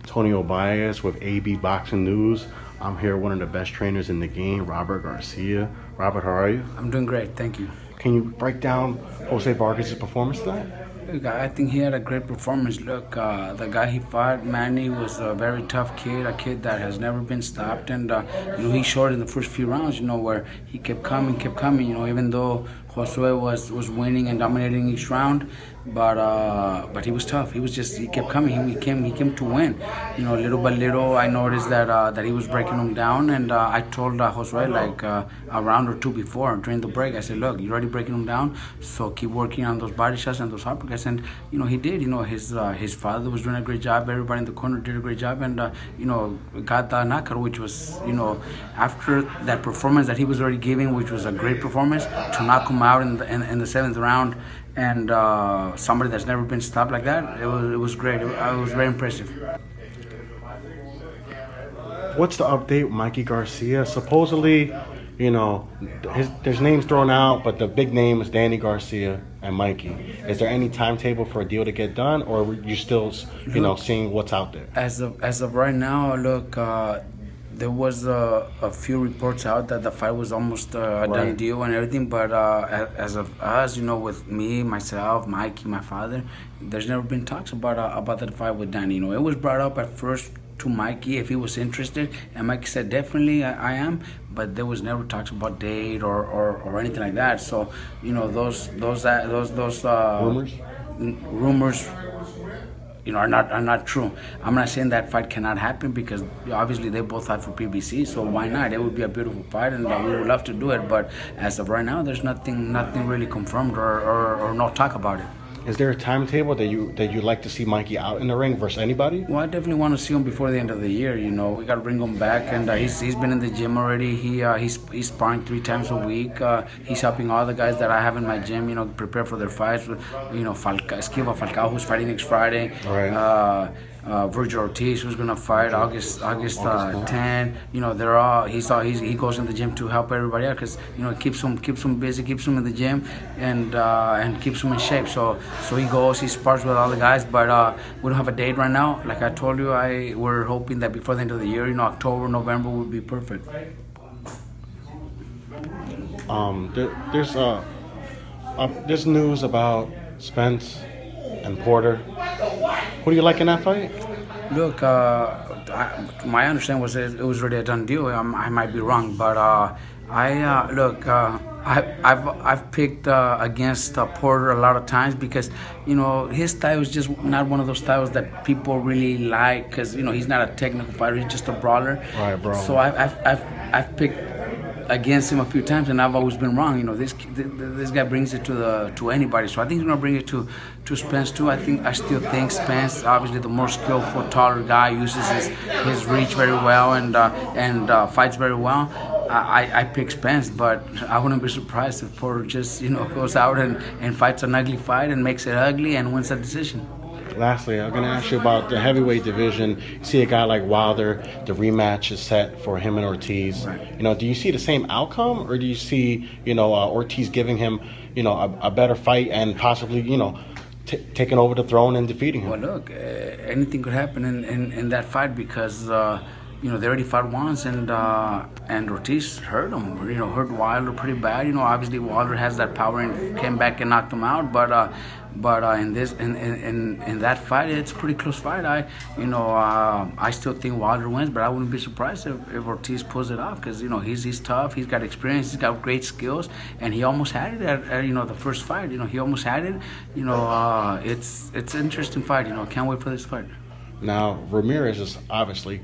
Antonio Baez with AB Boxing News. I'm here with one of the best trainers in the game, Robert Garcia. Robert, how are you? I'm doing great, thank you. Can you break down Jose Vargas' performance tonight? Look, I think he had a great performance. Look, the guy he fought, Manny, was a very tough kid, a kid that has never been stopped. And, he showed in the first few rounds, where he kept coming, even though Josue was winning and dominating each round. But he was tough. He kept coming. He came to win. Little by little, I noticed that he was breaking him down. And I told Josue like a round or two before, during the break, I said, look, you're already breaking him down, so keep working on those body shots and those uppercuts. And he did. His father was doing a great job. Everybody in the corner did a great job, and got the knockout, which was after that performance that he was already giving, which was a great performance, to knock him out in the seventh round, and somebody that's never been stopped like that. It was great. It was very impressive. What's the update with Mikey Garcia? Supposedly, there's names thrown out, but the big name is Danny Garcia and Mikey. Is there any timetable for a deal to get done, or are you still, seeing what's out there? As of right now, look, there was a few reports out that the fight was almost a done deal and everything, but as of us, with me, myself, Mikey, my father, there's never been talks about that fight with Danny. It was brought up at first to Mikey if he was interested, and Mikey said definitely I am, but there was never talks about date or anything like that. So those rumors are not true. I'm not saying that fight cannot happen, because obviously they both fight for PBC, so why not? It would be a beautiful fight, and we would love to do it. But as of right now, there's nothing really confirmed or no talk about it. Is there a timetable that you'd like to see Mikey out in the ring versus anybody? Well, I definitely want to see him before the end of the year. We got to bring him back, and he's been in the gym already. He's sparring 3 times a week. He's helping all the guys that I have in my gym, prepare for their fights. Esquiva Falcao, who's fighting next Friday. All right. WilderOrtiz2, who's gonna fight August 10. They're all he goes in the gym to help everybody out, because keeps them busy, keeps them in the gym, and keeps them in shape. So he goes, he spars with all the guys, but we don't have a date right now. Like I told you, we're hoping that before the end of the year, October, November would be perfect. There's news about Spence and Porter. Who do you like in that fight? Look, my understanding was it was already a done deal. I might be wrong, but I've picked against Porter a lot of times, because his style is just not one of those styles that people really like, because he's not a technical fighter. He's just a brawler. Right, bro. So I've picked against him a few times, and I've always been wrong. This guy brings it to anybody, so I think he's gonna bring it to Spence too. I still think Spence, obviously the more skillful, taller guy, uses his reach very well, and fights very well. I pick Spence, but I wouldn't be surprised if Porter just goes out and fights an ugly fight and makes it ugly and wins that decision. Lastly, I'm going to ask you about the heavyweight division. You see a guy like Wilder, the rematch is set for him and Ortiz. Right. Do you see the same outcome, or do you see, Ortiz giving him, a better fight and possibly, taking over the throne and defeating him? Well, look, anything could happen in that fight, because they already fought once, and Ortiz hurt him. Hurt Wilder pretty bad. Obviously Wilder has that power and came back and knocked him out. But in that fight, it's a pretty close fight. I still think Wilder wins, but I wouldn't be surprised if Ortiz pulls it off, because he's tough. He's got experience. He's got great skills, and he almost had it at the first fight. He almost had it. It's an interesting fight. Can't wait for this fight. Now Ramirez is obviously